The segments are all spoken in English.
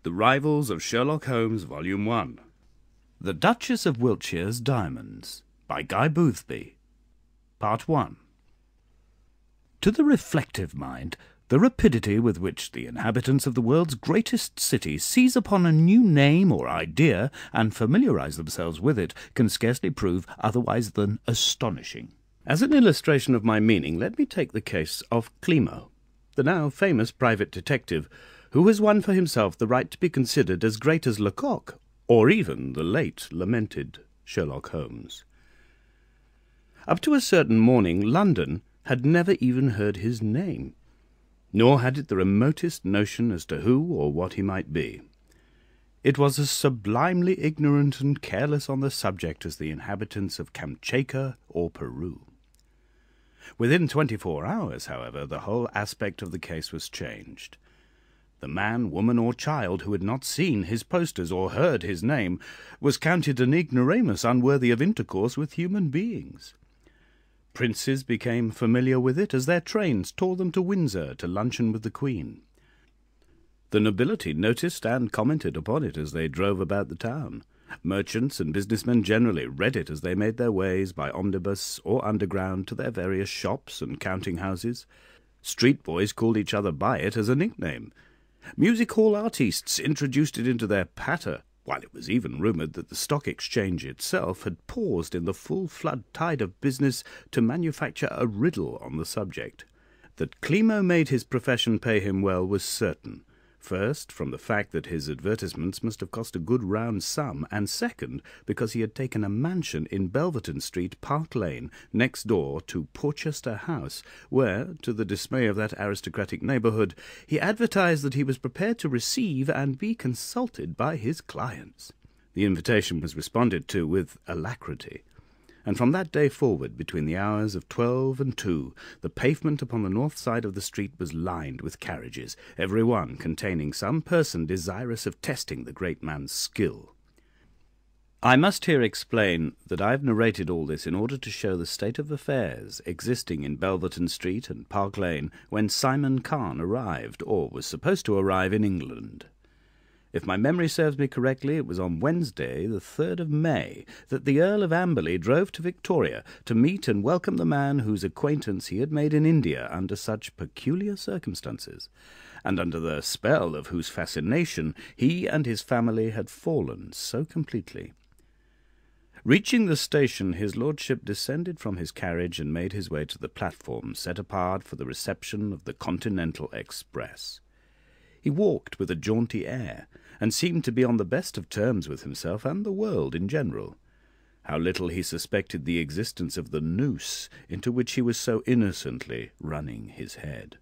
The Rivals of Sherlock Holmes, Volume 1. The Duchess of Wiltshire's Diamonds, by Guy Boothby. Part 1. To the reflective mind, the rapidity with which the inhabitants of the world's greatest city seize upon a new name or idea and familiarize themselves with it can scarcely prove otherwise than astonishing. As an illustration of my meaning, let me take the case of Climo, the now famous private detective, who has won for himself the right to be considered as great as Lecoq, or even the late lamented Sherlock Holmes. Up to a certain morning, London had never even heard his name, nor had it the remotest notion as to who or what he might be. It was as sublimely ignorant and careless on the subject as the inhabitants of Kamchatka or Peru. Within 24 hours, however, the whole aspect of the case was changed. The man, woman, or child who had not seen his posters or heard his name was counted an ignoramus unworthy of intercourse with human beings. Princes became familiar with it as their trains tore them to Windsor to luncheon with the Queen. The nobility noticed and commented upon it as they drove about the town. Merchants and businessmen generally read it as they made their ways by omnibus or underground to their various shops and counting-houses. Street boys called each other by it as a nickname. Music-hall artistes introduced it into their patter, while it was even rumoured that the Stock Exchange itself had paused in the full flood tide of business to manufacture a riddle on the subject. That Climo made his profession pay him well was certain. First, from the fact that his advertisements must have cost a good round sum, and second, because he had taken a mansion in Belverton Street, Park Lane, next door to Porchester House, where, to the dismay of that aristocratic neighbourhood, he advertised that he was prepared to receive and be consulted by his clients. The invitation was responded to with alacrity, and from that day forward, between the hours of 12 and 2, the pavement upon the north side of the street was lined with carriages, every one containing some person desirous of testing the great man's skill. I must here explain that I have narrated all this in order to show the state of affairs existing in Belverton Street and Park Lane when Simon Khan arrived, or was supposed to arrive, in England. If my memory serves me correctly, it was on Wednesday, the 3rd of May, that the Earl of Amberley drove to Victoria to meet and welcome the man whose acquaintance he had made in India under such peculiar circumstances, and under the spell of whose fascination he and his family had fallen so completely. Reaching the station, his lordship descended from his carriage and made his way to the platform set apart for the reception of the Continental Express. He walked with a jaunty air, and seemed to be on the best of terms with himself and the world in general. How little he suspected the existence of the noose into which he was so innocently running his head.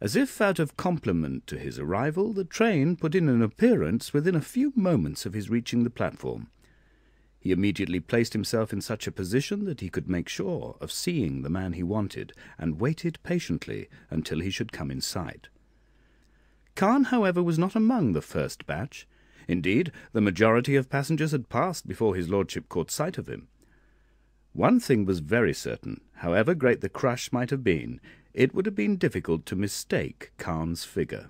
As if out of compliment to his arrival, the train put in an appearance within a few moments of his reaching the platform. He immediately placed himself in such a position that he could make sure of seeing the man he wanted, and waited patiently until he should come in sight. Khan, however, was not among the first batch. Indeed, the majority of passengers had passed before his lordship caught sight of him. One thing was very certain: however great the crush might have been, it would have been difficult to mistake Khan's figure.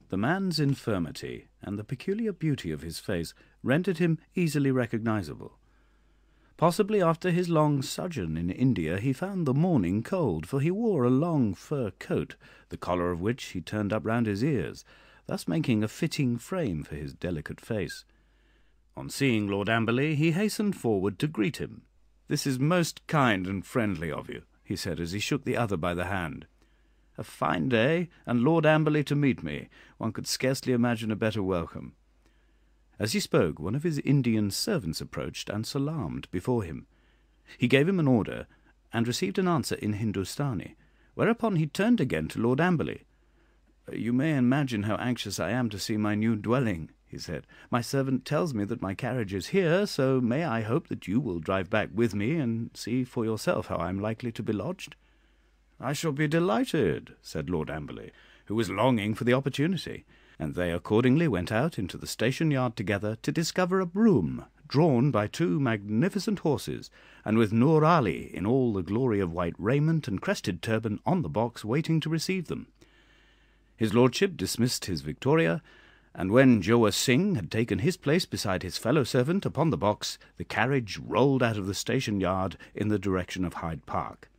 The man's infirmity and the peculiar beauty of his face rendered him easily recognizable. Possibly after his long sojourn in India he found the morning cold, for he wore a long fur coat, the collar of which he turned up round his ears, thus making a fitting frame for his delicate face. On seeing Lord Amberley, he hastened forward to greet him. "This is most kind and friendly of you," he said as he shook the other by the hand. "A fine day, and Lord Amberley to meet me. One could scarcely imagine a better welcome." As he spoke, one of his Indian servants approached and salaamed before him. He gave him an order, and received an answer in Hindustani, whereupon he turned again to Lord Amberley. "You may imagine how anxious I am to see my new dwelling," he said. "My servant tells me that my carriage is here, so may I hope that you will drive back with me and see for yourself how I am likely to be lodged?" "I shall be delighted," said Lord Amberley, who was longing for the opportunity, and they accordingly went out into the station-yard together to discover a brougham drawn by 2 magnificent horses, and with Nur Ali in all the glory of white raiment and crested turban on the box waiting to receive them. His lordship dismissed his Victoria, and when Joa Singh had taken his place beside his fellow-servant upon the box, the carriage rolled out of the station-yard in the direction of Hyde Park.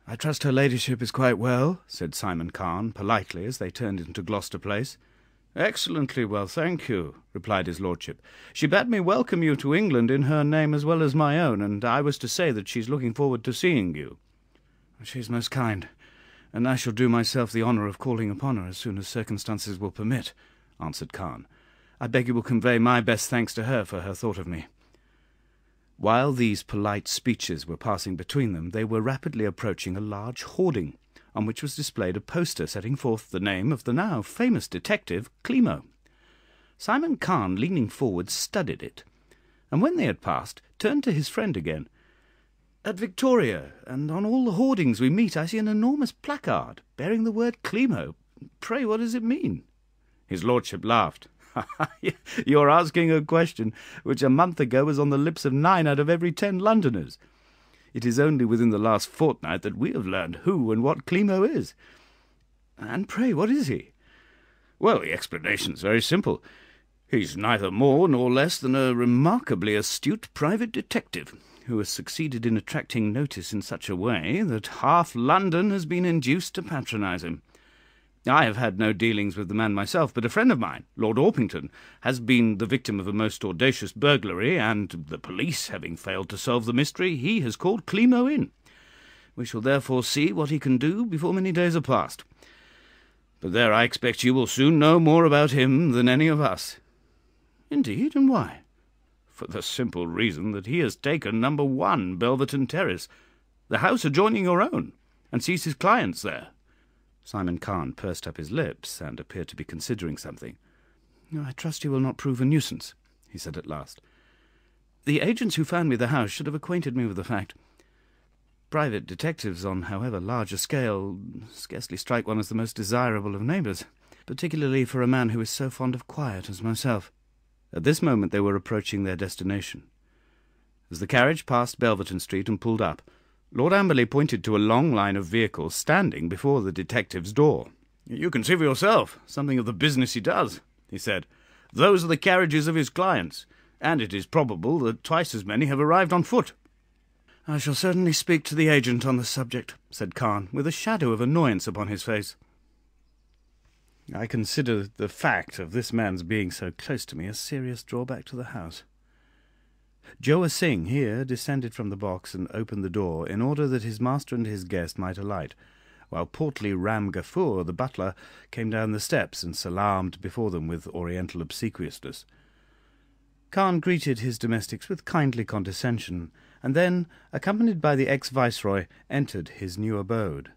"I trust her ladyship is quite well," said Simon Khan, politely, as they turned into Gloucester Place. "Excellently well, thank you," replied his lordship. "She bade me welcome you to England in her name as well as my own, and I was to say that she's looking forward to seeing you." "She's most kind, and I shall do myself the honour of calling upon her as soon as circumstances will permit," answered Khan. "I beg you will convey my best thanks to her for her thought of me." While these polite speeches were passing between them, they were rapidly approaching a large hoarding, on which was displayed a poster setting forth the name of the now famous detective Climo. Simon Khan, leaning forward, studied it, and when they had passed, turned to his friend again. "At Victoria, and on all the hoardings we meet, I see an enormous placard bearing the word Climo. Pray, what does it mean?" His lordship laughed. "You are asking a question which a month ago was on the lips of 9 out of every 10 Londoners. It is only within the last fortnight that we have learned who and what Climo is." "And pray, what is he?" "Well, the explanation is very simple. He's neither more nor less than a remarkably astute private detective, who has succeeded in attracting notice in such a way that half London has been induced to patronise him. I have had no dealings with the man myself, but a friend of mine, Lord Orpington, has been the victim of a most audacious burglary, and the police having failed to solve the mystery, he has called Climo in. We shall therefore see what he can do before many days are past. But there, I expect you will soon know more about him than any of us." "Indeed, and why?" "For the simple reason that he has taken No. 1 Belverton Terrace, the house adjoining your own, and sees his clients there." Simon Khan pursed up his lips and appeared to be considering something. "I trust you will not prove a nuisance," he said at last. "The agents who found me the house should have acquainted me with the fact. Private detectives, on however large a scale, scarcely strike one as the most desirable of neighbours, particularly for a man who is so fond of quiet as myself." At this moment they were approaching their destination. As the carriage passed Belverton Street and pulled up, Lord Amberley pointed to a long line of vehicles standing before the detective's door. "You can see for yourself something of the business he does," he said. "Those are the carriages of his clients, and it is probable that twice as many have arrived on foot." "I shall certainly speak to the agent on the subject," said Khan, with a shadow of annoyance upon his face. "I consider the fact of this man's being so close to me a serious drawback to the house." Joa Singh here descended from the box and opened the door in order that his master and his guest might alight, while portly Ram Gafur, the butler, came down the steps and salaamed before them with oriental obsequiousness. Khan greeted his domestics with kindly condescension, and then, accompanied by the ex-viceroy, entered his new abode.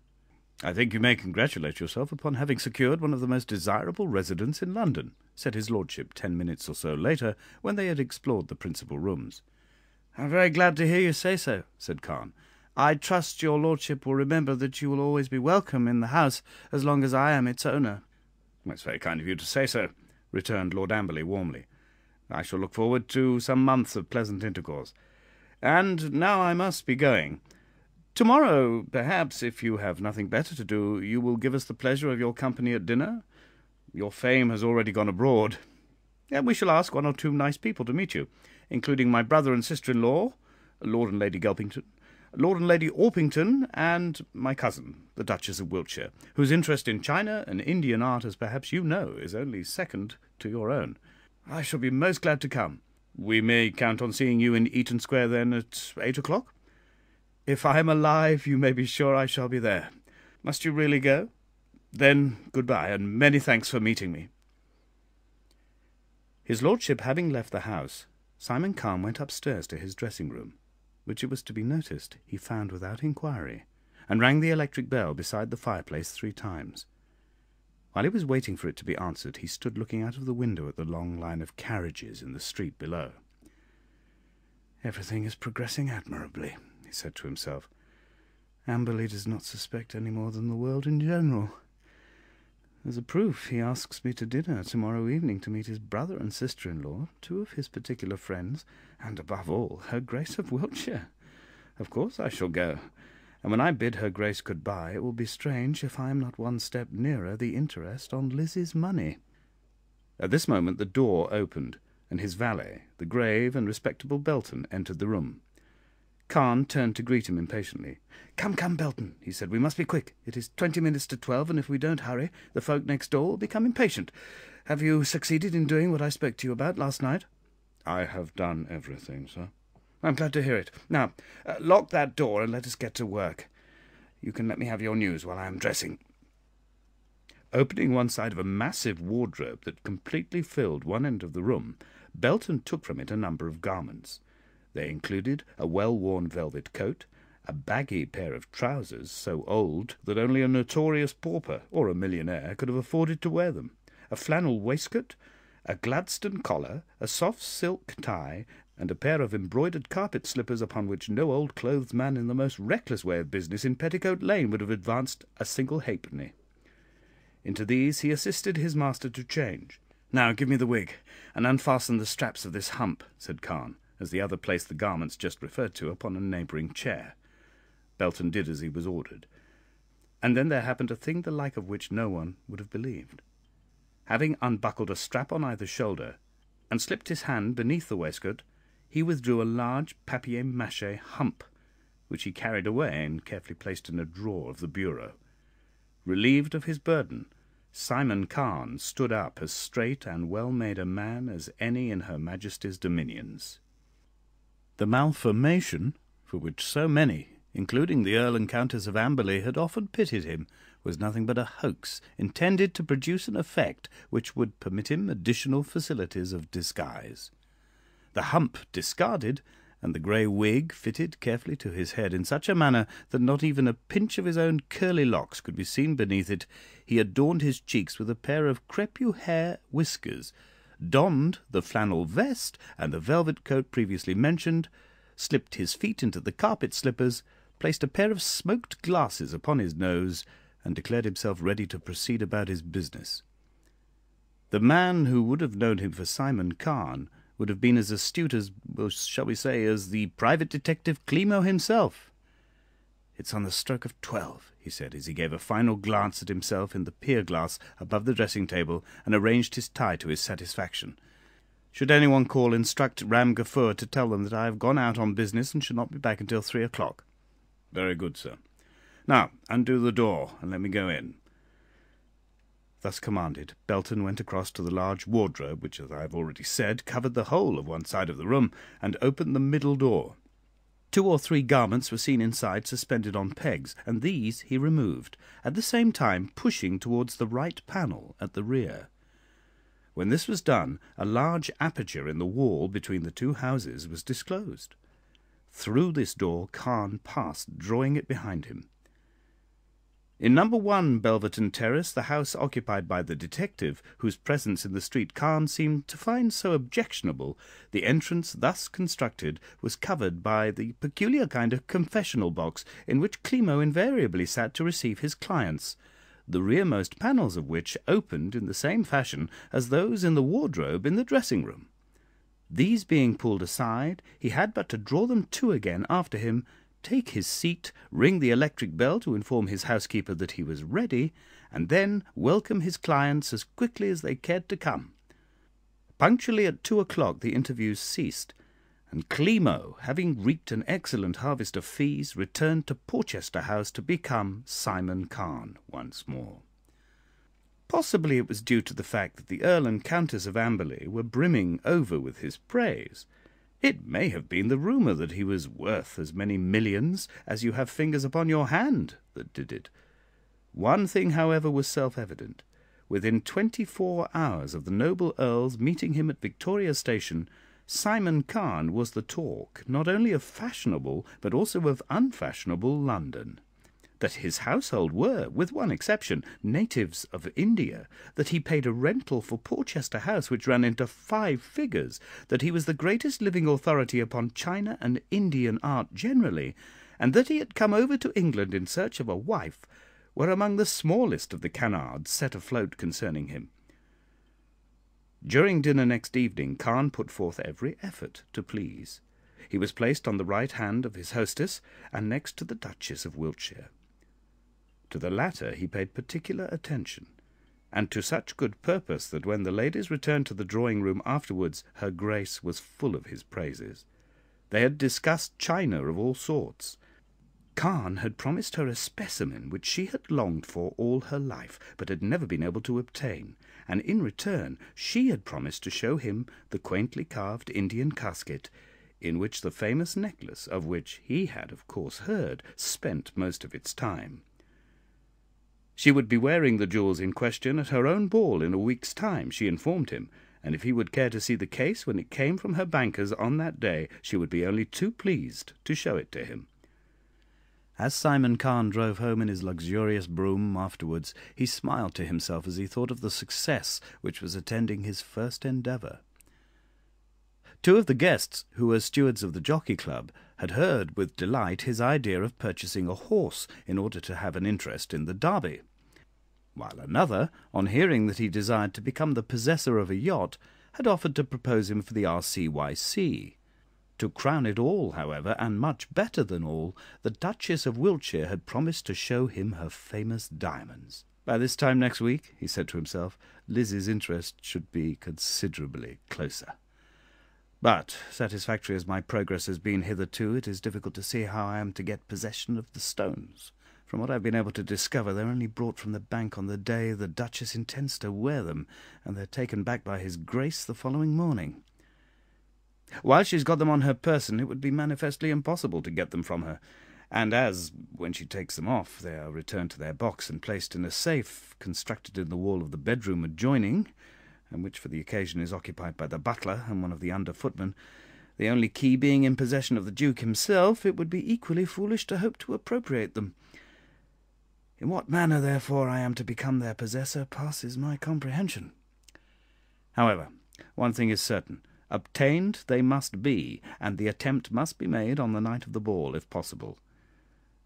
"I think you may congratulate yourself upon having secured one of the most desirable residents in London," said his lordship 10 minutes or so later, when they had explored the principal rooms. "I am very glad to hear you say so," said Khan. "I trust your lordship will remember that you will always be welcome in the house as long as I am its owner." "That's very kind of you to say so," returned Lord Amberley warmly. "I shall look forward to some months of pleasant intercourse. And now I must be going. Tomorrow, perhaps, if you have nothing better to do, you will give us the pleasure of your company at dinner. Your fame has already gone abroad, and we shall ask 1 or 2 nice people to meet you, including my brother and sister-in-law, Lord and Lady Gelpington, Lord and Lady Orpington, and my cousin, the Dutchess of Wiltshire, whose interest in China and Indian art, as perhaps you know, is only second to your own. I shall be most glad to come. We may count on seeing you in Eaton Square, then, at 8 o'clock? If I am alive, you may be sure I shall be there. Must you really go? Then good-bye, and many thanks for meeting me." His lordship having left the house, Simon Khan went upstairs to his dressing-room, which it was to be noticed he found without inquiry, and rang the electric bell beside the fireplace 3 times. While he was waiting for it to be answered, he stood looking out of the window at the long line of carriages in the street below. "Everything is progressing admirably," he said to himself. "Amberley does not suspect any more than the world in general. As a proof, he asks me to dinner tomorrow evening to meet his brother and sister-in-law, 2 of his particular friends, and, above all, her Grace of Wiltshire. Of course I shall go, and when I bid her Grace good-bye, it will be strange if I am not one step nearer the interest on Lizzie's money." At this moment the door opened, and his valet, the grave and respectable Belton, entered the room. Carn turned to greet him impatiently. "Come, come, Belton," he said, "we must be quick. It is 20 minutes to 12, and if we don't hurry, the folk next door will become impatient. Have you succeeded in doing what I spoke to you about last night?" "I have done everything, sir." "I'm glad to hear it. Now, lock that door and let us get to work. You can let me have your news while I am dressing." Opening one side of a massive wardrobe that completely filled one end of the room, Belton took from it a number of garments. They included a well-worn velvet coat, a baggy pair of trousers so old that only a notorious pauper or a millionaire could have afforded to wear them, a flannel waistcoat, a Gladstone collar, a soft silk tie, and a pair of embroidered carpet slippers upon which no old-clothes man in the most reckless way of business in Petticoat Lane would have advanced a single halfpenny. Into these he assisted his master to change. "Now give me the wig, and unfasten the straps of this hump," said Carn, as the other placed the garments just referred to upon a neighbouring chair. Belton did as he was ordered, and then there happened a thing the like of which no one would have believed. Having unbuckled a strap on either shoulder, and slipped his hand beneath the waistcoat, he withdrew a large papier-mâché hump, which he carried away and carefully placed in a drawer of the bureau. Relieved of his burden, Simon Carn stood up as straight and well-made a man as any in Her Majesty's dominions. The malformation, for which so many, including the Earl and Countess of Amberley, had often pitied him, was nothing but a hoax intended to produce an effect which would permit him additional facilities of disguise. The hump discarded, and the grey wig fitted carefully to his head in such a manner that not even a pinch of his own curly locks could be seen beneath it, he adorned his cheeks with a pair of crepe hair whiskers, donned the flannel vest and the velvet coat previously mentioned, slipped his feet into the carpet slippers, placed a pair of smoked glasses upon his nose, and declared himself ready to proceed about his business. The man who would have known him for Simon Carn would have been as astute as, well, shall we say, as the private detective Climo himself. "It's on the stroke of 12, he said, as he gave a final glance at himself in the pier-glass above the dressing-table and arranged his tie to his satisfaction. "Should anyone call, instruct Ram Gafur to tell them that I have gone out on business and shall not be back until 3 o'clock. "Very good, sir. Now, undo the door, and let me go in." Thus commanded, Belton went across to the large wardrobe, which, as I have already said, covered the whole of one side of the room, and opened the middle door. 2 or 3 garments were seen inside, suspended on pegs, and these he removed, at the same time pushing towards the right panel at the rear. When this was done, a large aperture in the wall between the 2 houses was disclosed. Through this door Carn passed, drawing it behind him. In number 1 Belverton Terrace, the house occupied by the detective, whose presence in the street Carn seemed to find so objectionable, the entrance thus constructed was covered by the peculiar kind of confessional box in which Climo invariably sat to receive his clients, the rearmost panels of which opened in the same fashion as those in the wardrobe in the dressing-room. These being pulled aside, he had but to draw them to again after him, take his seat, ring the electric bell to inform his housekeeper that he was ready, and then welcome his clients as quickly as they cared to come. Punctually at 2 o'clock the interviews ceased, and Climo, having reaped an excellent harvest of fees, returned to Porchester House to become Simon Carn once more. Possibly it was due to the fact that the Earl and Countess of Amberley were brimming over with his praise. It may have been the rumour that he was worth as many millions as you have fingers upon your hand that did it. One thing, however, was self-evident. Within 24 hours of the noble Earl's meeting him at Victoria Station, Simon Carn was the talk not only of fashionable but also of unfashionable London. That his household were, with one exception, natives of India, that he paid a rental for Porchester House which ran into 5 figures, that he was the greatest living authority upon China and Indian art generally, and that he had come over to England in search of a wife, were among the smallest of the canards set afloat concerning him. During dinner next evening, Carn put forth every effort to please. He was placed on the right hand of his hostess, and next to the Duchess of Wiltshire. To the latter he paid particular attention, and to such good purpose that when the ladies returned to the drawing-room afterwards, her Grace was full of his praises. They had discussed china of all sorts. Khan had promised her a specimen which she had longed for all her life, but had never been able to obtain, and in return she had promised to show him the quaintly carved Indian casket, in which the famous necklace, of which he had of course heard, spent most of its time. She would be wearing the jewels in question at her own ball in a week's time, she informed him, and if he would care to see the case when it came from her bankers on that day, she would be only too pleased to show it to him. As Simon Khan drove home in his luxurious brougham afterwards, he smiled to himself as he thought of the success which was attending his first endeavour. Two of the guests, who were stewards of the Jockey Club, had heard with delight his idea of purchasing a horse in order to have an interest in the Derby, while another, on hearing that he desired to become the possessor of a yacht, had offered to propose him for the RCYC. To crown it all, however, and much better than all, the Duchess of Wiltshire had promised to show him her famous diamonds. By this time next week, he said to himself, Lizzie's interest should be considerably closer. But, satisfactory as my progress has been hitherto, it is difficult to see how I am to get possession of the stones. From what I have been able to discover, they are only brought from the bank on the day the Duchess intends to wear them, and they are taken back by his Grace the following morning. While she's got them on her person, it would be manifestly impossible to get them from her, and as, when she takes them off, they are returned to their box and placed in a safe constructed in the wall of the bedroom adjoining, and which for the occasion is occupied by the butler and one of the under-footmen, the only key being in possession of the Duke himself, it would be equally foolish to hope to appropriate them. In what manner, therefore, I am to become their possessor passes my comprehension. However, one thing is certain. Obtained they must be, and the attempt must be made on the night of the ball, if possible.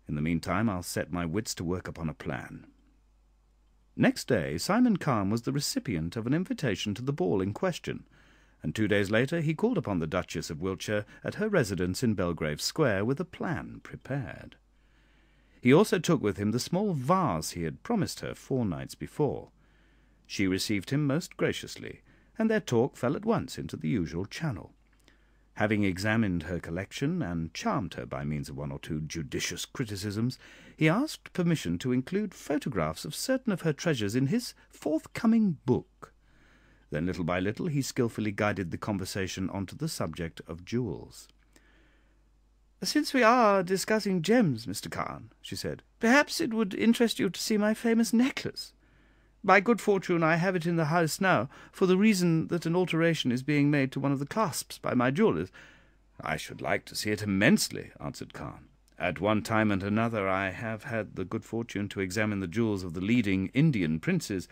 In the meantime, I'll set my wits to work upon a plan. Next day, Simon Khan was the recipient of an invitation to the ball in question, and 2 days later he called upon the Duchess of Wiltshire at her residence in Belgrave Square with a plan prepared. He also took with him the small vase he had promised her 4 nights before. She received him most graciously, and their talk fell at once into the usual channel. Having examined her collection and charmed her by means of 1 or 2 judicious criticisms, he asked permission to include photographs of certain of her treasures in his forthcoming book. Then, little by little, he skilfully guided the conversation on to the subject of jewels. "Since we are discussing gems, Mr. Khan," she said, "perhaps it would interest you to see my famous necklace. By good fortune I have it in the house now, for the reason that an alteration is being made to one of the clasps by my jewellers." "I should like to see it immensely," answered Khan. "At one time and another I have had the good fortune to examine the jewels of the leading Indian princes,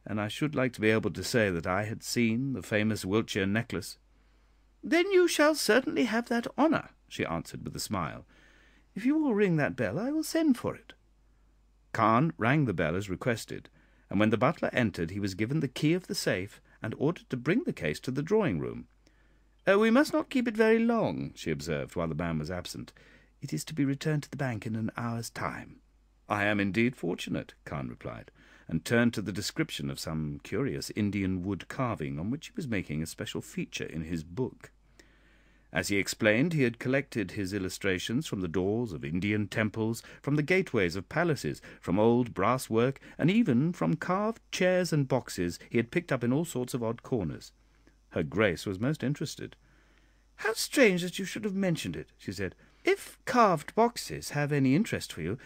and I should like to be able to say that I had seen the famous Wiltshire necklace." "Then you shall certainly have that honour," she answered with a smile. "If you will ring that bell, I will send for it." Khan rang the bell as requested, and when the butler entered he was given the key of the safe and ordered to bring the case to the drawing-room. "We must not keep it very long," she observed, while the man was absent. "It is to be returned to the bank in an hour's time." "I am indeed fortunate," Khan replied, and turned to the description of some curious Indian wood carving on which he was making a special feature in his book. As he explained, he had collected his illustrations from the doors of Indian temples, from the gateways of palaces, from old brass work, and even from carved chairs and boxes he had picked up in all sorts of odd corners. Her Grace was most interested. "How strange that you should have mentioned it," she said. "If carved boxes have any interest for you,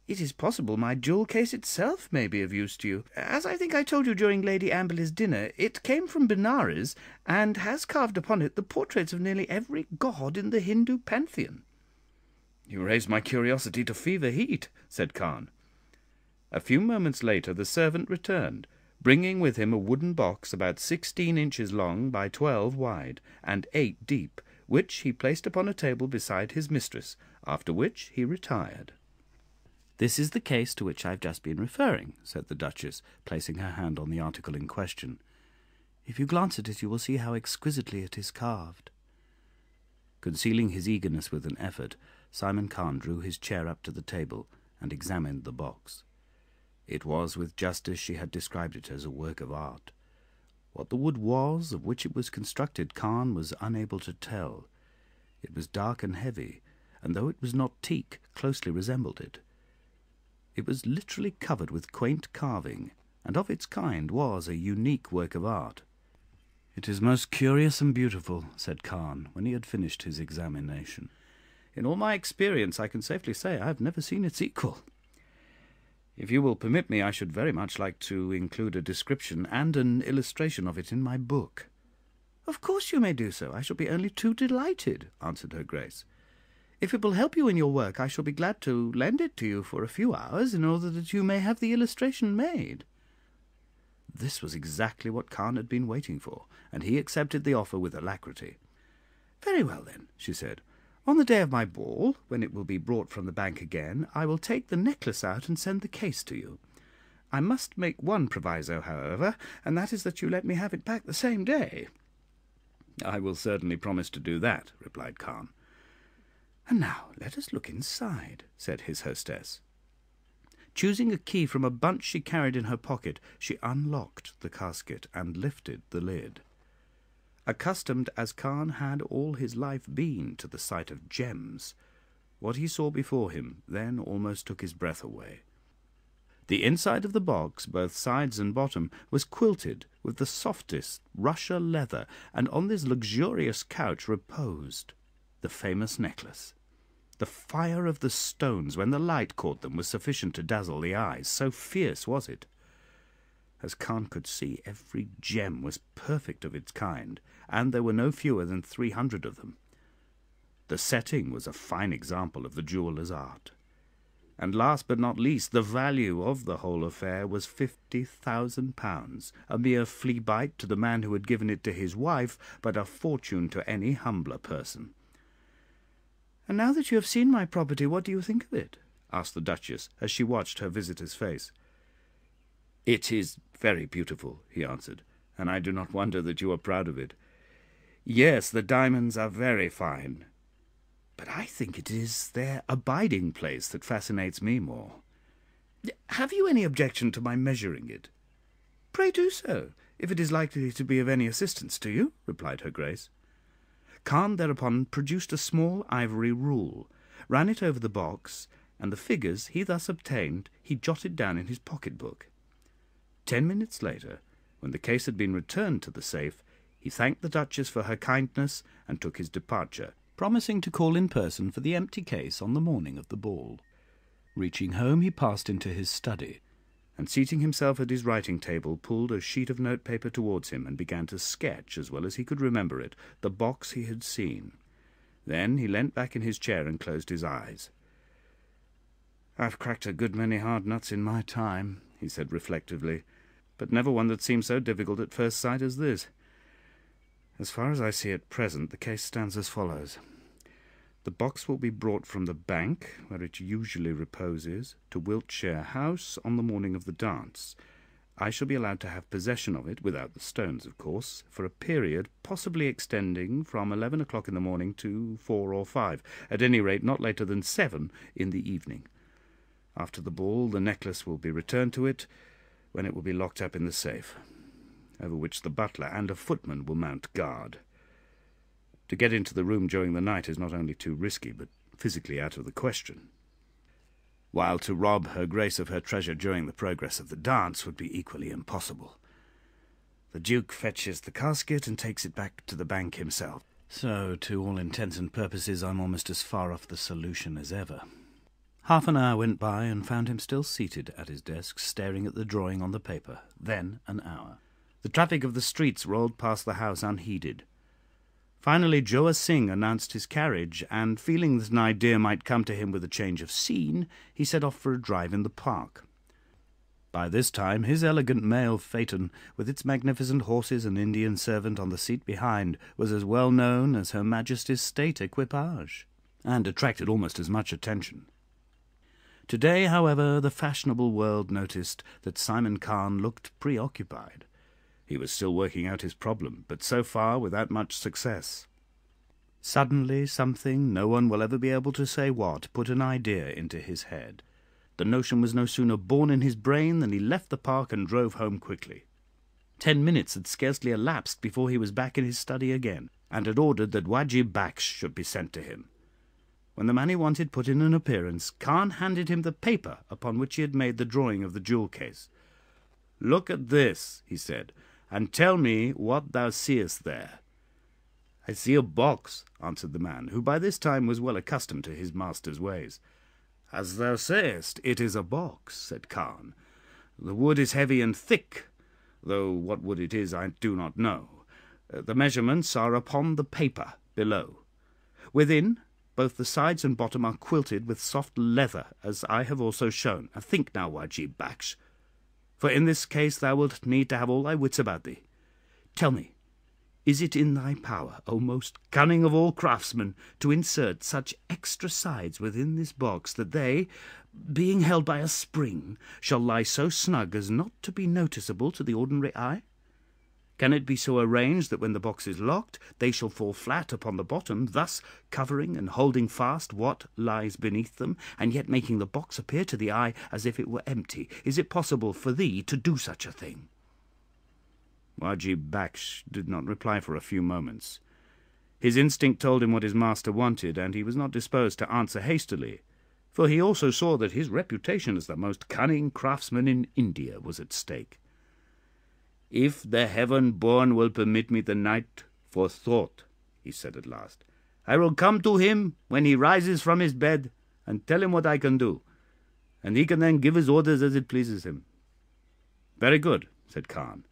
it is possible my jewel case itself may be of use to you. As I think I told you during Lady Amberley's dinner, it came from Benares, and has carved upon it the portraits of nearly every god in the Hindu pantheon." "You raise my curiosity to fever heat," said Khan. A few moments later the servant returned, bringing with him a wooden box about 16 inches long by 12 wide, and 8 deep, which he placed upon a table beside his mistress, after which he retired. "This is the case to which I have just been referring," said the Duchess, placing her hand on the article in question. "If you glance at it, you will see how exquisitely it is carved." Concealing his eagerness with an effort, Simon Khan drew his chair up to the table and examined the box. It was with justice she had described it as a work of art. What the wood was of which it was constructed, Khan was unable to tell. It was dark and heavy, and though it was not teak, closely resembled it. It was literally covered with quaint carving, and of its kind was a unique work of art. "It is most curious and beautiful," said Khan, when he had finished his examination. "In all my experience, I can safely say I have never seen its equal. If you will permit me, I should very much like to include a description and an illustration of it in my book." "Of course you may do so. I shall be only too delighted," answered her Grace. "If it will help you in your work, I shall be glad to lend it to you for a few hours, in order that you may have the illustration made." This was exactly what Khan had been waiting for, and he accepted the offer with alacrity. "Very well, then," she said. "On the day of my ball, when it will be brought from the bank again, I will take the necklace out and send the case to you. I must make one proviso, however, and that is that you let me have it back the same day." "I will certainly promise to do that," replied Khan. "And now let us look inside," said his hostess. Choosing a key from a bunch she carried in her pocket, she unlocked the casket and lifted the lid. Accustomed as Khan had all his life been to the sight of gems, what he saw before him then almost took his breath away. The inside of the box, both sides and bottom, was quilted with the softest Russia leather, and on this luxurious couch reposed the famous necklace. The fire of the stones, when the light caught them, was sufficient to dazzle the eyes, so fierce was it. As Khan could see, every gem was perfect of its kind, and there were no fewer than 300 of them. The setting was a fine example of the jeweller's art. And last but not least, the value of the whole affair was £50,000, a mere flea-bite to the man who had given it to his wife, but a fortune to any humbler person. "And now that you have seen my property, what do you think of it?" asked the Duchess, as she watched her visitor's face. "It is very beautiful," he answered, "and I do not wonder that you are proud of it. Yes, the diamonds are very fine, but I think it is their abiding place that fascinates me more. Have you any objection to my measuring it?" "Pray do so, if it is likely to be of any assistance to you," replied her Grace. Khan thereupon produced a small ivory rule, ran it over the box, and the figures he thus obtained he jotted down in his pocket-book. 10 minutes later, when the case had been returned to the safe, he thanked the Duchess for her kindness and took his departure, promising to call in person for the empty case on the morning of the ball. Reaching home, he passed into his study, and seating himself at his writing-table, pulled a sheet of notepaper towards him and began to sketch, as well as he could remember it, the box he had seen. Then he leant back in his chair and closed his eyes. "I've cracked a good many hard nuts in my time," he said reflectively, "but never one that seemed so difficult at first sight as this. As far as I see at present, the case stands as follows. The box will be brought from the bank, where it usually reposes, to Wiltshire House on the morning of the dance. I shall be allowed to have possession of it, without the stones, of course, for a period possibly extending from 11 o'clock in the morning to 4 or 5, at any rate not later than 7 in the evening. After the ball, the necklace will be returned to it, when it will be locked up in the safe, over which the butler and a footman will mount guard. To get into the room during the night is not only too risky, but physically out of the question, while to rob her Grace of her treasure during the progress of the dance would be equally impossible. The Duke fetches the casket and takes it back to the bank himself. So, to all intents and purposes, I'm almost as far off the solution as ever. Half an hour went by, and found him still seated at his desk, staring at the drawing on the paper. Then an hour. The traffic of the streets rolled past the house unheeded. Finally, Joa Singh announced his carriage, and, feeling that an idea might come to him with a change of scene, he set off for a drive in the park. By this time his elegant mail phaeton, with its magnificent horses and Indian servant on the seat behind, was as well known as Her Majesty's state equipage, and attracted almost as much attention. Today, however, the fashionable world noticed that Simon Khan looked preoccupied. He was still working out his problem, but so far without much success. Suddenly something, no one will ever be able to say what, put an idea into his head. The notion was no sooner born in his brain than he left the park and drove home quickly. 10 minutes had scarcely elapsed before he was back in his study again, and had ordered that Wajib Baksh should be sent to him. When the man he wanted put in an appearance, Khan handed him the paper upon which he had made the drawing of the jewel case. "Look at this," he said, "and tell me what thou seest there." "I see a box," answered the man, who by this time was well accustomed to his master's ways. "As thou sayest, it is a box," said Khan. "The wood is heavy and thick, though what wood it is I do not know. The measurements are upon the paper below. Within, both the sides and bottom are quilted with soft leather, as I have also shown. Think now, Wajib Baksh, for in this case thou wilt need to have all thy wits about thee. Tell me, is it in thy power, O most cunning of all craftsmen, to insert such extra sides within this box that they, being held by a spring, shall lie so snug as not to be noticeable to the ordinary eye? Can it be so arranged that when the box is locked, they shall fall flat upon the bottom, thus covering and holding fast what lies beneath them, and yet making the box appear to the eye as if it were empty? Is it possible for thee to do such a thing?" Wajib Baksh did not reply for a few moments. His instinct told him what his master wanted, and he was not disposed to answer hastily, for he also saw that his reputation as the most cunning craftsman in India was at stake. "If the heaven-born will permit me the night for thought," he said at last, "I will come to him when he rises from his bed and tell him what I can do, and he can then give his orders as it pleases him." "Very good," said Khan.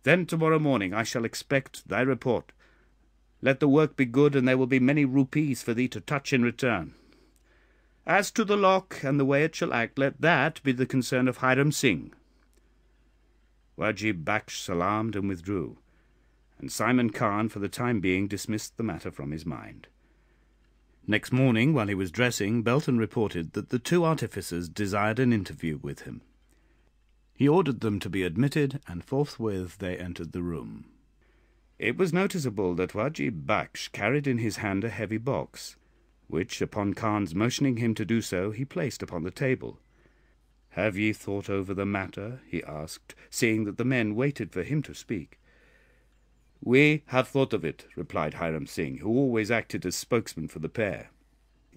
"Then tomorrow morning I shall expect thy report. Let the work be good, and there will be many rupees for thee to touch in return. As to the lock and the way it shall act, let that be the concern of Hiram Singh." Wajib Baksh salaamed and withdrew, and Simon Khan for the time being dismissed the matter from his mind. Next morning, while he was dressing, Belton reported that the two artificers desired an interview with him. He ordered them to be admitted, and forthwith they entered the room. It was noticeable that Wajib Baksh carried in his hand a heavy box, which, upon Khan's motioning him to do so, he placed upon the table. "Have ye thought over the matter?" he asked, seeing that the men waited for him to speak. "We have thought of it," replied Hiram Singh, who always acted as spokesman for the pair.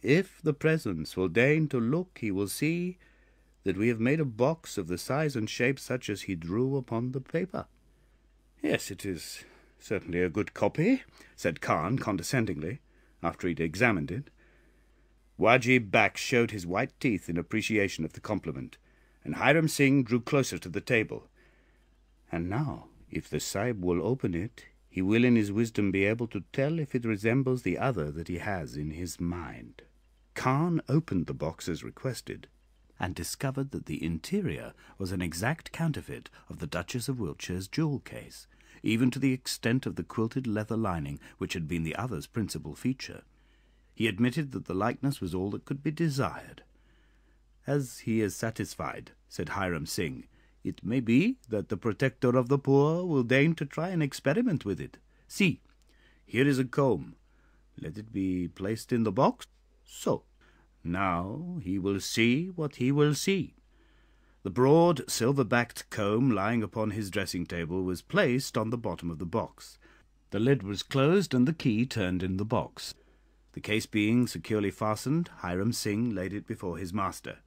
"If the presence will deign to look, he will see that we have made a box of the size and shape such as he drew upon the paper." "Yes, it is certainly a good copy," said Khan condescendingly, after he had examined it. Wajib Baksh showed his white teeth in appreciation of the compliment, and Hiram Singh drew closer to the table. "And now, if the Sahib will open it, he will in his wisdom be able to tell if it resembles the other that he has in his mind." Khan opened the box as requested, and discovered that the interior was an exact counterfeit of the Duchess of Wiltshire's jewel case, even to the extent of the quilted leather lining which had been the other's principal feature. He admitted that the likeness was all that could be desired. "As he is satisfied," said Hiram Singh, "it may be that the protector of the poor will deign to try an experiment with it. See, here is a comb. Let it be placed in the box. So. Now he will see what he will see." The broad, silver-backed comb lying upon his dressing-table was placed on the bottom of the box. The lid was closed and the key turned in the box. The case being securely fastened, Hiram Singh laid it before his master.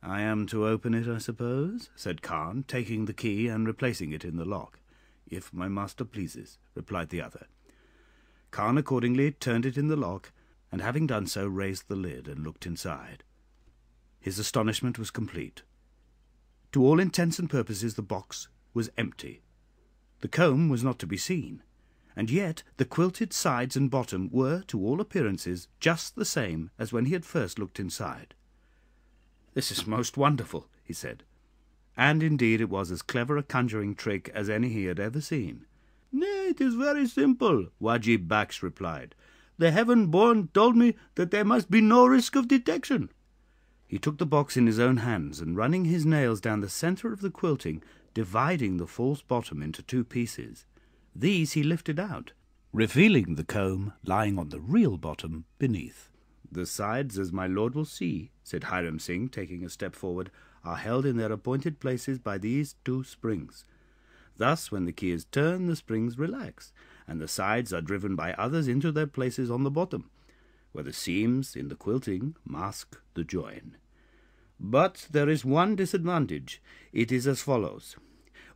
"I am to open it, I suppose?" said Khan, taking the key and replacing it in the lock. "If my master pleases," replied the other. Khan accordingly turned it in the lock, and having done so, raised the lid and looked inside. His astonishment was complete. To all intents and purposes the box was empty. The comb was not to be seen, and yet the quilted sides and bottom were, to all appearances, just the same as when he had first looked inside. "This is most wonderful," he said. And indeed it was as clever a conjuring trick as any he had ever seen. "Nay, it is very simple," Wajib Baksh replied. "The heaven-born told me that there must be no risk of detection." He took the box in his own hands, and running his nails down the centre of the quilting, dividing the false bottom into two pieces, these he lifted out, revealing the comb lying on the real bottom beneath. "The sides, as my lord will see," said Hiram Singh, taking a step forward, "are held in their appointed places by these two springs. Thus, when the key is turned, the springs relax, and the sides are driven by others into their places on the bottom, where the seams in the quilting mask the join. But there is one disadvantage. It is as follows.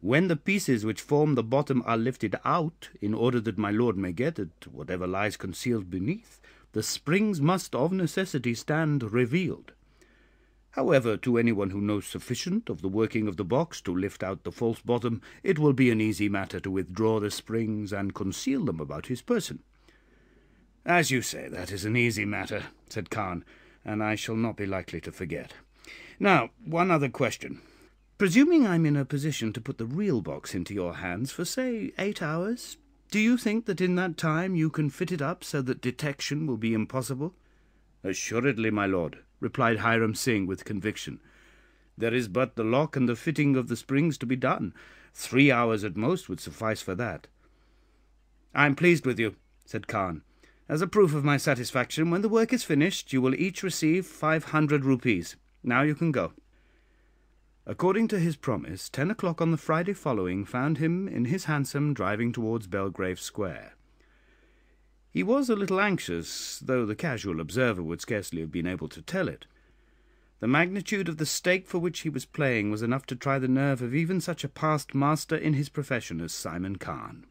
When the pieces which form the bottom are lifted out, in order that my lord may get at whatever lies concealed beneath, the springs must of necessity stand revealed. However, to anyone who knows sufficient of the working of the box to lift out the false bottom, it will be an easy matter to withdraw the springs and conceal them about his person." "As you say, that is an easy matter," said Khan, "and I shall not be likely to forget. Now, one other question. Presuming I'm in a position to put the real box into your hands for, say, 8 hours, do you think that in that time you can fit it up so that detection will be impossible?" "Assuredly, my lord," replied Hiram Singh with conviction. "There is but the lock and the fitting of the springs to be done. 3 hours at most would suffice for that." "I am pleased with you," said Khan. "As a proof of my satisfaction, when the work is finished, you will each receive 500 rupees. Now you can go." According to his promise, 10 o'clock on the Friday following found him in his hansom driving towards Belgrave Square. He was a little anxious, though the casual observer would scarcely have been able to tell it. The magnitude of the stake for which he was playing was enough to try the nerve of even such a past master in his profession as Simon Khan.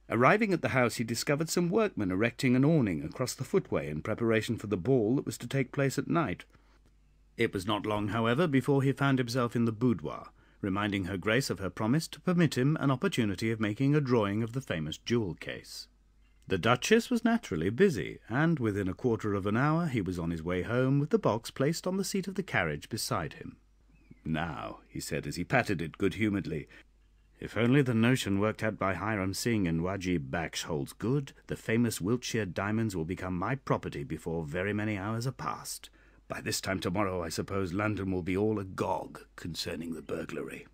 Arriving at the house, he discovered some workmen erecting an awning across the footway in preparation for the ball that was to take place at night. It was not long, however, before he found himself in the boudoir, reminding her Grace of her promise to permit him an opportunity of making a drawing of the famous jewel case. The Duchess was naturally busy, and within a quarter of an hour he was on his way home with the box placed on the seat of the carriage beside him. "Now," he said as he patted it good-humouredly, "if only the notion worked out by Hiram Singh and Wajib Baksh holds good, the famous Wiltshire diamonds will become my property before very many hours are past. By this time tomorrow I suppose London will be all agog concerning the burglary."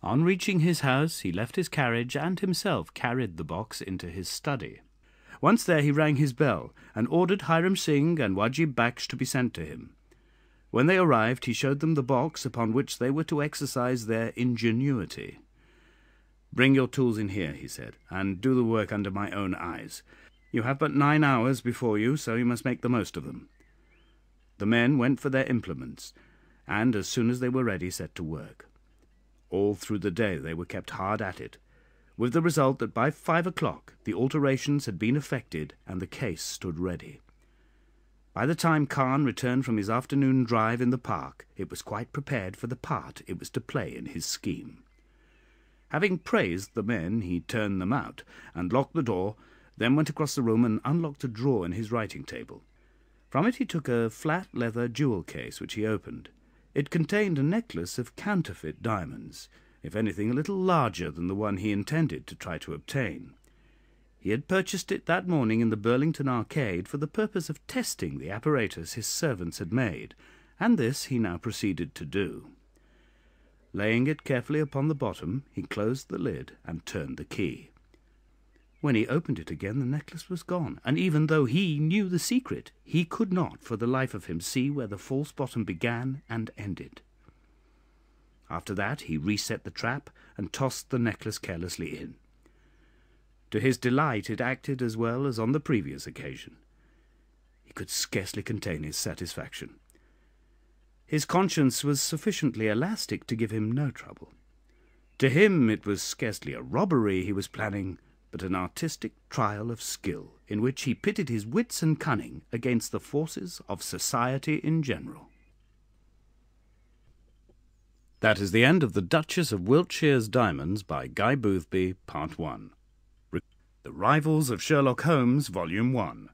On reaching his house, he left his carriage and himself carried the box into his study. Once there, he rang his bell and ordered Hiram Singh and Wajib Baksh to be sent to him. When they arrived, he showed them the box upon which they were to exercise their ingenuity. "Bring your tools in here," he said, "and do the work under my own eyes. You have but 9 hours before you, so you must make the most of them." The men went for their implements, and as soon as they were ready set to work. All through the day they were kept hard at it, with the result that by 5 o'clock the alterations had been effected and the case stood ready. By the time Khan returned from his afternoon drive in the park, it was quite prepared for the part it was to play in his scheme. Having praised the men, he turned them out and locked the door, then went across the room and unlocked a drawer in his writing table. From it he took a flat leather jewel case, which he opened. It contained a necklace of counterfeit diamonds, if anything a little larger than the one he intended to try to obtain. He had purchased it that morning in the Burlington Arcade for the purpose of testing the apparatus his servants had made, and this he now proceeded to do. Laying it carefully upon the bottom, he closed the lid and turned the key. When he opened it again, the necklace was gone, and even though he knew the secret, he could not for the life of him see where the false bottom began and ended. After that he reset the trap and tossed the necklace carelessly in. To his delight it acted as well as on the previous occasion. He could scarcely contain his satisfaction. His conscience was sufficiently elastic to give him no trouble. To him it was scarcely a robbery he was planning, but an artistic trial of skill, in which he pitted his wits and cunning against the forces of society in general. That is the end of The Duchess of Wiltshire's Diamonds by Guy Boothby, Part 1. The Rivals of Sherlock Holmes, Volume 1.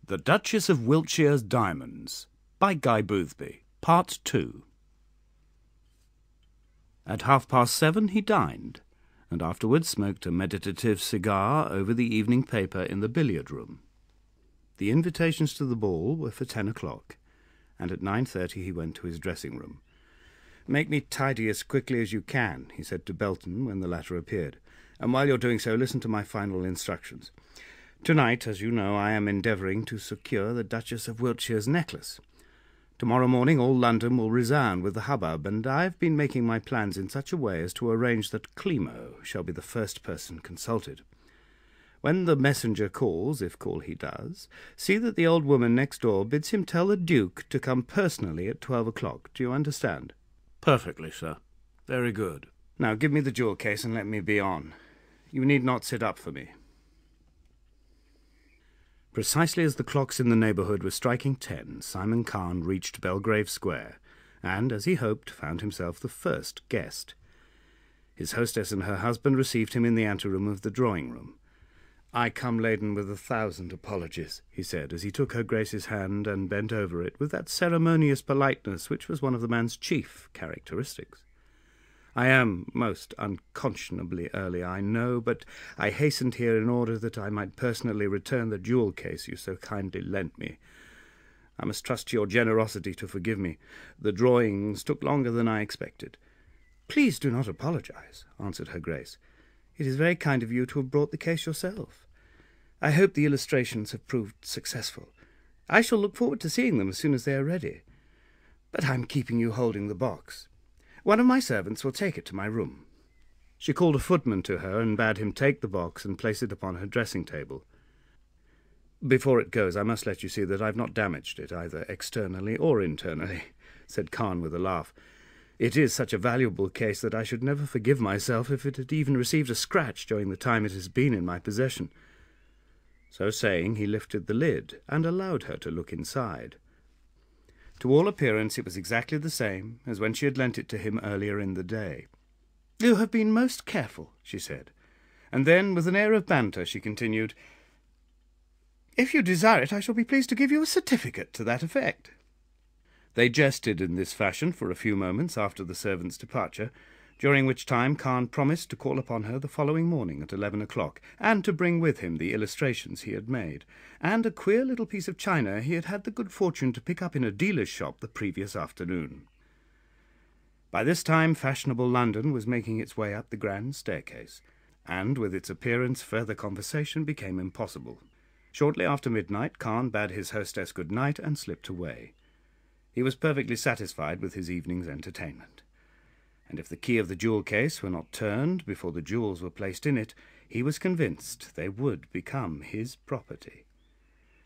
The Duchess of Wiltshire's Diamonds by Guy Boothby, Part 2. At 7:30 he dined, and afterwards smoked a meditative cigar over the evening paper in the billiard-room. The invitations to the ball were for 10 o'clock, and at 9:30 he went to his dressing-room. "Make me tidy as quickly as you can," he said to Belton when the latter appeared, And while you're doing so, listen to my final instructions. Tonight, as you know, I am endeavouring to secure the Duchess of Wiltshire's necklace. Tomorrow morning all London will resound with the hubbub, and I've been making my plans in such a way as to arrange that Climo shall be the first person consulted. When the messenger calls, if call he does, see that the old woman next door bids him tell the Duke to come personally at 12 o'clock. Do you understand? Perfectly, sir. Very good. Now give me the jewel case and let me be on. You need not sit up for me. Precisely as the clocks in the neighbourhood were striking 10, Simon Khan reached Belgrave Square, and, as he hoped, found himself the first guest. His hostess and her husband received him in the anteroom of the drawing-room. "I come laden with 1,000 apologies," he said, as he took her Grace's hand and bent over it with that ceremonious politeness which was one of the man's chief characteristics. "I am most unconscionably early, I know, but I hastened here in order that I might personally return the jewel case you so kindly lent me. I must trust to your generosity to forgive me. The drawings took longer than I expected." "Please do not apologize," answered her Grace. "It is very kind of you to have brought the case yourself. I hope the illustrations have proved successful. I shall look forward to seeing them as soon as they are ready. But I'm keeping you holding the box. One of my servants will take it to my room." She called a footman to her and bade him take the box and place it upon her dressing-table. "Before it goes, I must let you see that I've not damaged it, either externally or internally," said Khan with a laugh. "It is such a valuable case that I should never forgive myself if it had even received a scratch during the time it has been in my possession." So saying, he lifted the lid and allowed her to look inside. To all appearance it was exactly the same as when she had lent it to him earlier in the day. "You have been most careful," she said, and then, with an air of banter, she continued, "If you desire it, I shall be pleased to give you a certificate to that effect." They jested in this fashion for a few moments after the servant's departure, during which time Khan promised to call upon her the following morning at 11 o'clock, and to bring with him the illustrations he had made, and a queer little piece of china he had had the good fortune to pick up in a dealer's shop the previous afternoon. By this time fashionable London was making its way up the grand staircase, and with its appearance further conversation became impossible. Shortly after midnight Khan bade his hostess good night and slipped away. He was perfectly satisfied with his evening's entertainment, and if the key of the jewel case were not turned before the jewels were placed in it, he was convinced they would become his property.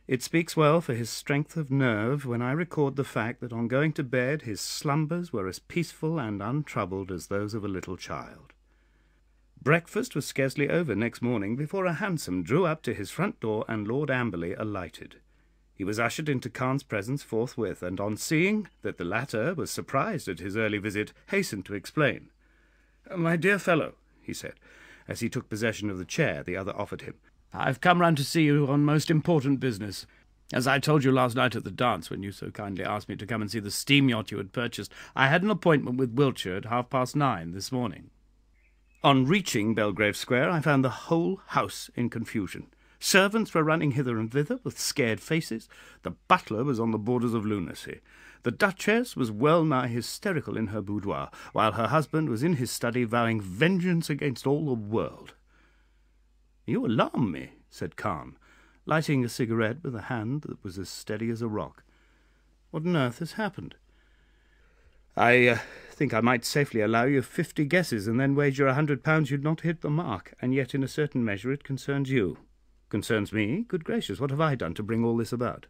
It speaks well for his strength of nerve when I record the fact that on going to bed his slumbers were as peaceful and untroubled as those of a little child. Breakfast was scarcely over next morning before a hansom drew up to his front door and Lord Amberley alighted. He was ushered into Khan's presence forthwith, and on seeing that the latter was surprised at his early visit, hastened to explain. "My dear fellow," he said, as he took possession of the chair the other offered him, "I've come round to see you on most important business. As I told you last night at the dance, when you so kindly asked me to come and see the steam yacht you had purchased, I had an appointment with Wiltshire at 9:30 this morning. On reaching Belgrave Square, I found the whole house in confusion. Servants were running hither and thither with scared faces. The butler was on the borders of lunacy. The Duchess was well nigh hysterical in her boudoir, while her husband was in his study vowing vengeance against all the world." "You alarm me," said Khan, lighting a cigarette with a hand that was as steady as a rock. "What on earth has happened?" "I think I might safely allow you 50 guesses, and then wager £100 you'd not hit the mark, and yet in a certain measure it concerns you." "Concerns me? Good gracious, what have I done to bring all this about?"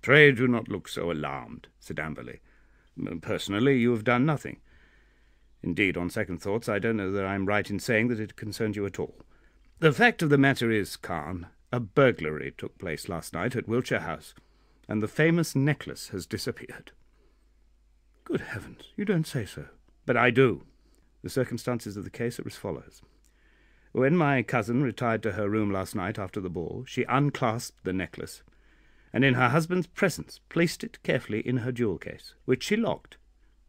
"Pray do not look so alarmed," said Amberley. "Personally, you have done nothing. Indeed, on second thoughts, I don't know that I am right in saying that it concerns you at all. The fact of the matter is, Khan, a burglary took place last night at Wiltshire House, and the famous necklace has disappeared." "Good heavens, you don't say so." "But I do. The circumstances of the case are as follows. When my cousin retired to her room last night after the ball, she unclasped the necklace, and in her husband's presence placed it carefully in her jewel case, which she locked.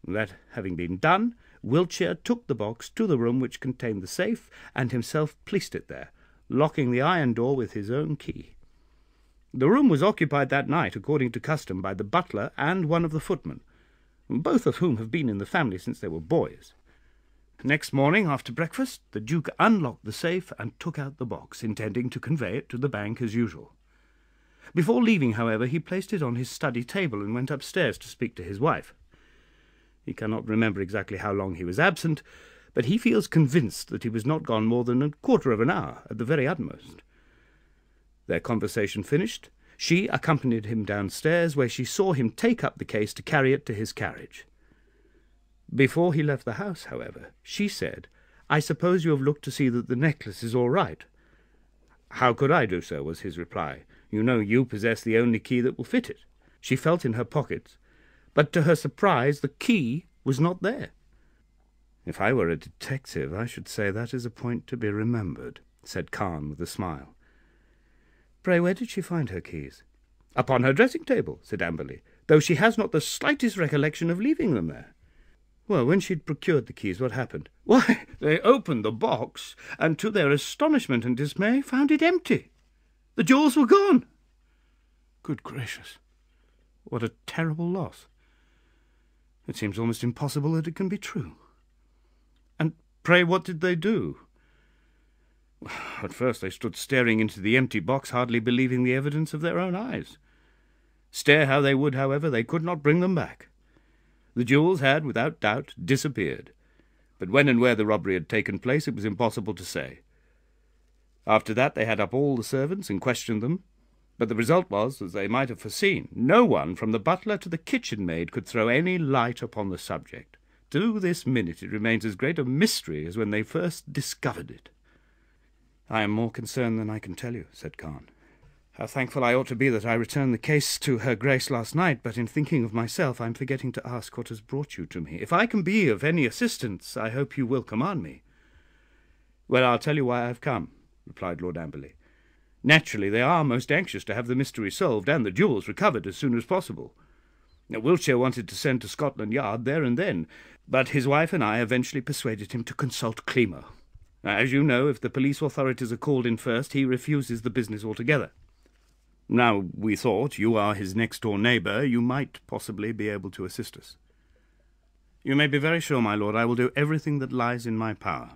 That having been done, Wiltshire took the box to the room which contained the safe, and himself placed it there, locking the iron door with his own key. The room was occupied that night, according to custom, by the butler and one of the footmen, both of whom have been in the family since they were boys. Next morning, after breakfast, the Duke unlocked the safe and took out the box, intending to convey it to the bank as usual. Before leaving, however, he placed it on his study table and went upstairs to speak to his wife. He cannot remember exactly how long he was absent, but he feels convinced that he was not gone more than a quarter of an hour at the very utmost. Their conversation finished, she accompanied him downstairs, where she saw him take up the case to carry it to his carriage. Before he left the house, however, she said, "I suppose you have looked to see that the necklace is all right." "How could I do so?" was his reply. "You know you possess the only key that will fit it." She felt in her pockets, but to her surprise the key was not there. "If I were a detective, I should say that is a point to be remembered," said Khan with a smile. "Pray, where did she find her keys?" "Upon her dressing-table," said Amberley, "though she has not the slightest recollection of leaving them there." "Well, when she'd procured the keys, what happened?" "Why, they opened the box, and to their astonishment and dismay found it empty. The jewels were gone." "Good gracious, what a terrible loss! It seems almost impossible that it can be true. And pray, what did they do?" "At first they stood staring into the empty box, hardly believing the evidence of their own eyes. Stare how they would, however, they could not bring them back. The jewels had, without doubt, disappeared, but when and where the robbery had taken place it was impossible to say. After that they had up all the servants and questioned them, but the result was, as they might have foreseen, no one, from the butler to the kitchen maid, could throw any light upon the subject. To this minute it remains as great a mystery as when they first discovered it." "I am more concerned than I can tell you," said Khan. "How thankful I ought to be that I returned the case to her Grace last night, but in thinking of myself I am forgetting to ask what has brought you to me. If I can be of any assistance, I hope you will command me." "Well, I'll tell you why I have come," replied Lord Amberley. "Naturally, they are most anxious to have the mystery solved and the jewels recovered as soon as possible. Wiltshire wanted to send to Scotland Yard there and then, but his wife and I eventually persuaded him to consult Climo. As you know, if the police authorities are called in first, he refuses the business altogether. Now, we thought, you are his next-door neighbour, you might possibly be able to assist us." "You may be very sure, my lord, I will do everything that lies in my power.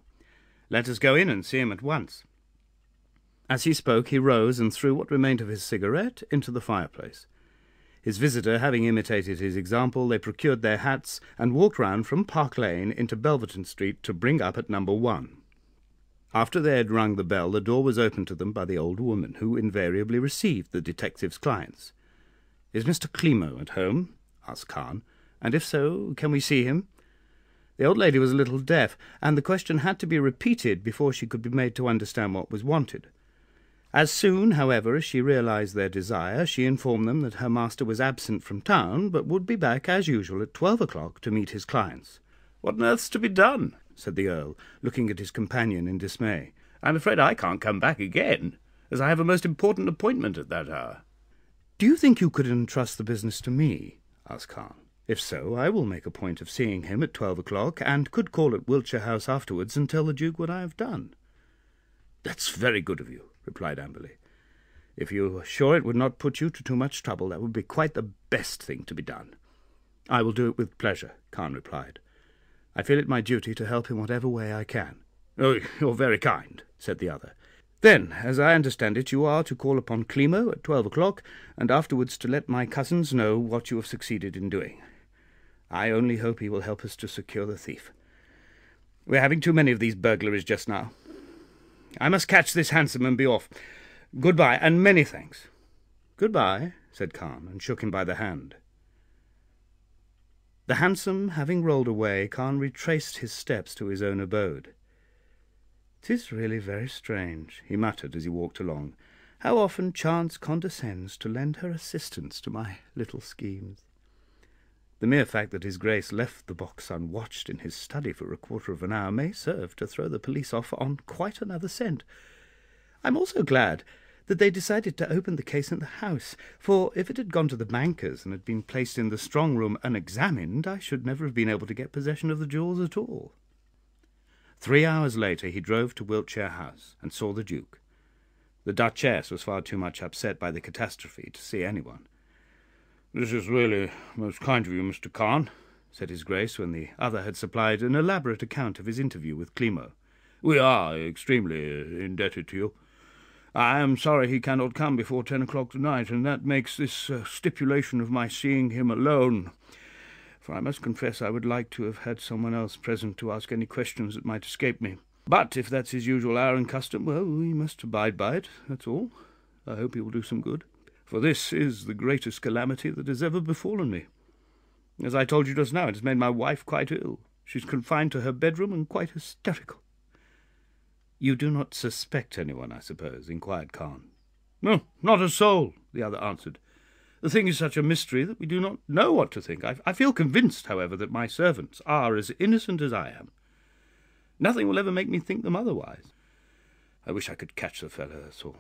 Let us go in and see him at once." As he spoke, he rose and threw what remained of his cigarette into the fireplace. His visitor having imitated his example, they procured their hats and walked round from Park Lane into Belverton Street to bring up at number 1. After they had rung the bell, the door was opened to them by the old woman, who invariably received the detective's clients. "Is Mr. Climo at home?" asked Khan, "and if so, can we see him?" The old lady was a little deaf, and the question had to be repeated before she could be made to understand what was wanted. As soon, however, as she realized their desire, she informed them that her master was absent from town, but would be back as usual at 12 o'clock to meet his clients. "What on earth's to be done?" said the Earl, looking at his companion in dismay. "I'm afraid I can't come back again, as I have a most important appointment at that hour." "Do you think you could entrust the business to me?" asked Khan. "If so, I will make a point of seeing him at 12 o'clock, and could call at Wiltshire House afterwards and tell the Duke what I have done." "That's very good of you," replied Amberley. "If you are sure it would not put you to too much trouble, that would be quite the best thing to be done." "I will do it with pleasure," Khan replied. "I feel it my duty to help in whatever way I can." "Oh, you're very kind," said the other. "Then, as I understand it, you are to call upon Climo at 12 o'clock, and afterwards to let my cousins know what you have succeeded in doing. I only hope he will help us to secure the thief. We're having too many of these burglaries just now. I must catch this hansom and be off. Good-bye, and many thanks." "Good-bye," said Khan, and shook him by the hand. The hansom having rolled away, Khan retraced his steps to his own abode. "It is really very strange," he muttered as he walked along, "how often chance condescends to lend her assistance to my little schemes. The mere fact that his Grace left the box unwatched in his study for a quarter of an hour may serve to throw the police off on quite another scent. I'm also glad that they decided to open the case in the house, for if it had gone to the bankers and had been placed in the strong-room unexamined, I should never have been able to get possession of the jewels at all." 3 hours later he drove to Wiltshire House and saw the Duke. The Dutchess was far too much upset by the catastrophe to see anyone. "This is really most kind of you, Mr. Khan," said his Grace, when the other had supplied an elaborate account of his interview with Climo. "We are extremely indebted to you. I am sorry he cannot come before 10 o'clock tonight, and that makes this stipulation of my seeing him alone. For I must confess I would like to have had someone else present to ask any questions that might escape me. But if that's his usual hour and custom, well, we must abide by it, that's all. I hope he will do some good, for this is the greatest calamity that has ever befallen me. As I told you just now, it has made my wife quite ill. She's confined to her bedroom and quite hysterical." "You do not suspect anyone, I suppose?" inquired Khan. "No, not a soul," the other answered. "The thing is such a mystery that we do not know what to think. I feel convinced, however, that my servants are as innocent as I am. Nothing will ever make me think them otherwise. I wish I could catch the fellow, that's all.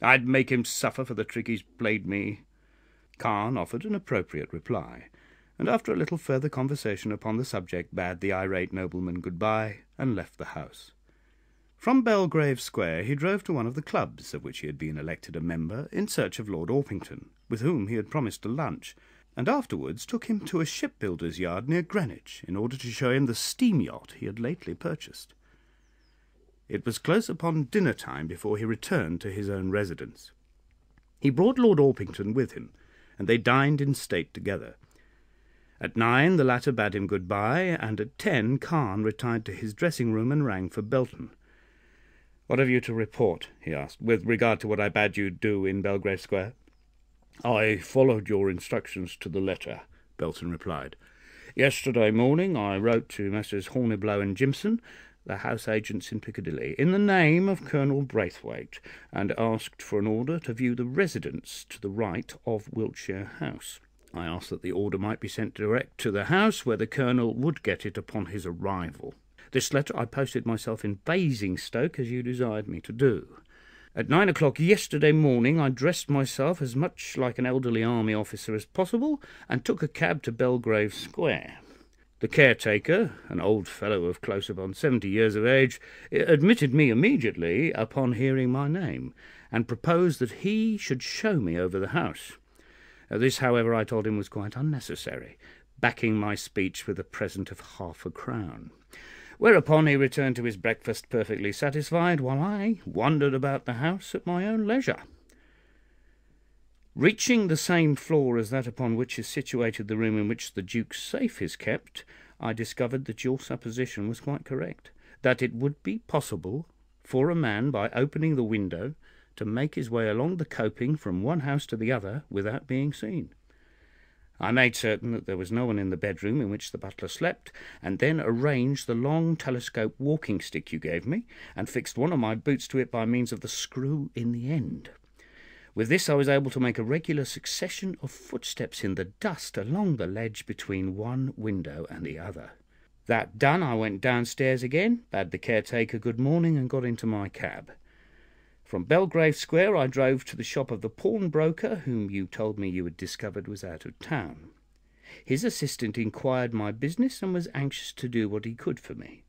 I'd make him suffer for the trick he's played me." Khan offered an appropriate reply, and after a little further conversation upon the subject bade the irate nobleman good-bye and left the house. From Belgrave Square he drove to one of the clubs of which he had been elected a member in search of Lord Orpington, with whom he had promised to lunch, and afterwards took him to a shipbuilder's yard near Greenwich in order to show him the steam yacht he had lately purchased. It was close upon dinner-time before he returned to his own residence. He brought Lord Orpington with him, and they dined in state together. At 9 the latter bade him good-bye, and at 10 Khan retired to his dressing-room and rang for Belton. "What have you to report?" he asked, "with regard to what I bade you do in Belgrave Square?" "I followed your instructions to the letter," Belton replied. "Yesterday morning I wrote to Messrs. Horniblow and Jimson, the house agents in Piccadilly, in the name of Colonel Braithwaite, and asked for an order to view the residence to the right of Wiltshire House. I asked that the order might be sent direct to the house, where the Colonel would get it upon his arrival. This letter I posted myself in Basingstoke, as you desired me to do. At 9 o'clock yesterday morning I dressed myself as much like an elderly army officer as possible, and took a cab to Belgrave Square. The caretaker, an old fellow of close upon 70 years of age, admitted me immediately upon hearing my name, and proposed that he should show me over the house. This, however, I told him was quite unnecessary, backing my speech with a present of £half-a-crown. Whereupon he returned to his breakfast perfectly satisfied, while I wandered about the house at my own leisure. Reaching the same floor as that upon which is situated the room in which the Duke's safe is kept, I discovered that your supposition was quite correct, that it would be possible for a man, by opening the window, to make his way along the coping from one house to the other without being seen. I made certain that there was no one in the bedroom in which the butler slept, and then arranged the long telescope walking-stick you gave me, and fixed one of my boots to it by means of the screw in the end. With this I was able to make a regular succession of footsteps in the dust along the ledge between one window and the other. That done, I went downstairs again, bade the caretaker good morning, and got into my cab. From Belgrave Square I drove to the shop of the pawnbroker, whom you told me you had discovered was out of town. His assistant inquired my business, and was anxious to do what he could for me.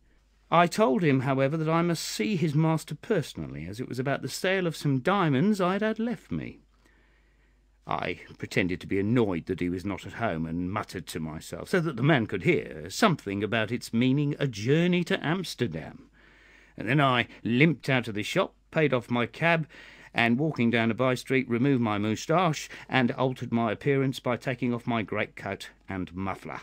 I told him, however, that I must see his master personally, as it was about the sale of some diamonds I had left me. I pretended to be annoyed that he was not at home, and muttered to myself, so that the man could hear, something about its meaning a journey to Amsterdam. And then I limped out of the shop, paid off my cab, and walking down a by-street removed my moustache and altered my appearance by taking off my greatcoat and muffler.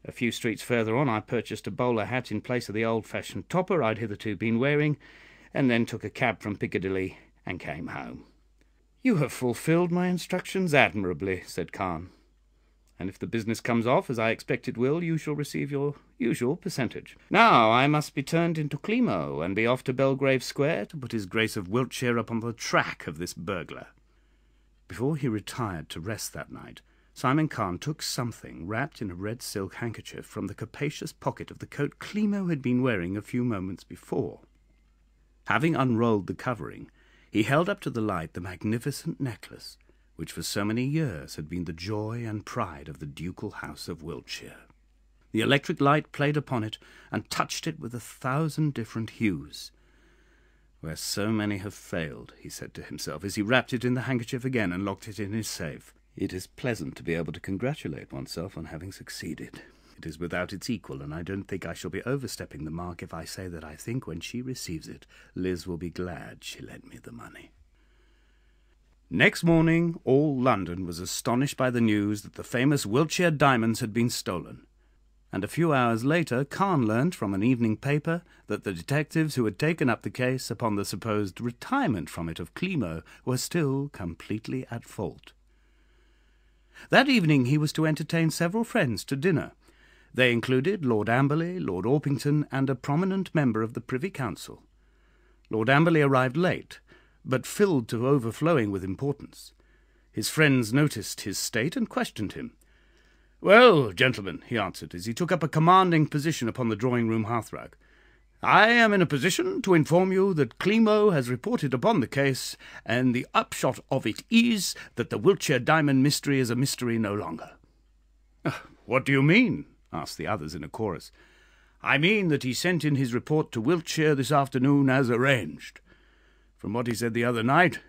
A few streets further on I purchased a bowler hat in place of the old-fashioned topper I'd hitherto been wearing, and then took a cab from Piccadilly and came home. "You have fulfilled my instructions admirably," said Khan, "and if the business comes off, as I expect it will, you shall receive your usual percentage. Now I must be turned into Climo, and be off to Belgrave Square to put his Grace of Wiltshire upon the track of this burglar." Before he retired to rest that night, Simon Khan took something wrapped in a red silk handkerchief from the capacious pocket of the coat Climo had been wearing a few moments before. Having unrolled the covering, he held up to the light the magnificent necklace, which for so many years had been the joy and pride of the ducal house of Wiltshire. The electric light played upon it, and touched it with 1,000 different hues. "Where so many have failed," he said to himself, as he wrapped it in the handkerchief again and locked it in his safe, It is pleasant to be able to congratulate oneself on having succeeded. It is without its equal, and I don't think I shall be overstepping the mark if I say that I think when she receives it, Liz will be glad she lent me the money. Next morning, all London was astonished by the news that the famous Wiltshire diamonds had been stolen, and a few hours later Khan learnt from an evening paper that the detectives who had taken up the case upon the supposed retirement from it of Climo were still completely at fault. That evening he was to entertain several friends to dinner. They included Lord Amberley, Lord Orpington, and a prominent member of the Privy Council. Lord Amberley arrived late, but filled to overflowing with importance. His friends noticed his state and questioned him. "Well, gentlemen," he answered, as he took up a commanding position upon the drawing-room hearthrug, "I am in a position to inform you that Climo has reported upon the case, and the upshot of it is that the Wiltshire diamond mystery is a mystery no longer." "What do you mean?" asked the others in a chorus. "I mean that he sent in his report to Wiltshire this afternoon as arranged. From what he said the other night,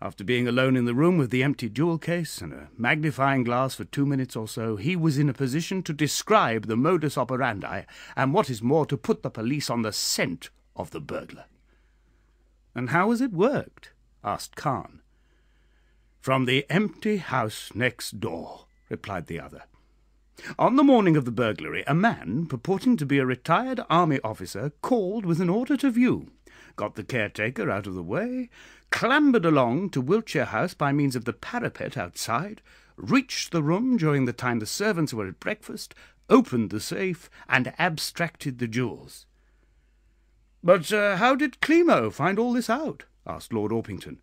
after being alone in the room with the empty jewel case and a magnifying glass for 2 minutes or so, he was in a position to describe the modus operandi, and what is more, to put the police on the scent of the burglar." "And how has it worked?" asked Khan. "From the empty house next door," replied the other. "On the morning of the burglary, a man, purporting to be a retired army officer, called with an order to view, got the caretaker out of the way, clambered along to Wiltshire House by means of the parapet outside, reached the room during the time the servants were at breakfast, opened the safe, and abstracted the jewels." "But how did Climo find all this out?" asked Lord Orpington.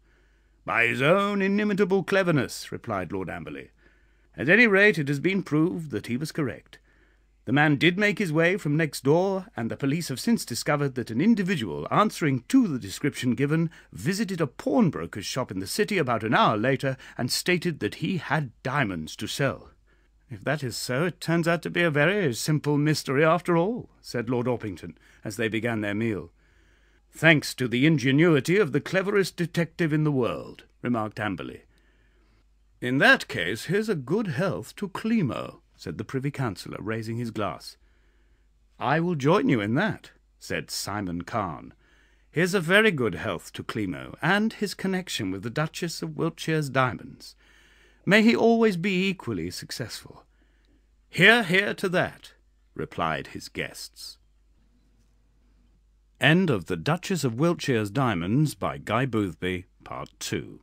"By his own inimitable cleverness," replied Lord Amberley. "At any rate, it has been proved that he was correct. The man did make his way from next door, and the police have since discovered that an individual answering to the description given visited a pawnbroker's shop in the city about an hour later and stated that he had diamonds to sell." "If that is so, it turns out to be a very simple mystery after all," said Lord Orpington, as they began their meal. "Thanks to the ingenuity of the cleverest detective in the world," remarked Amberley. "In that case, here's a good health to Climo," said the Privy Councillor, raising his glass. "I will join you in that," said Simon Khan. "Here's a very good health to Climo, and his connection with the Duchess of Wiltshire's diamonds. May he always be equally successful." "Hear, hear to that," replied his guests. End of The Duchess of Wiltshire's Diamonds by Guy Boothby, Part 2.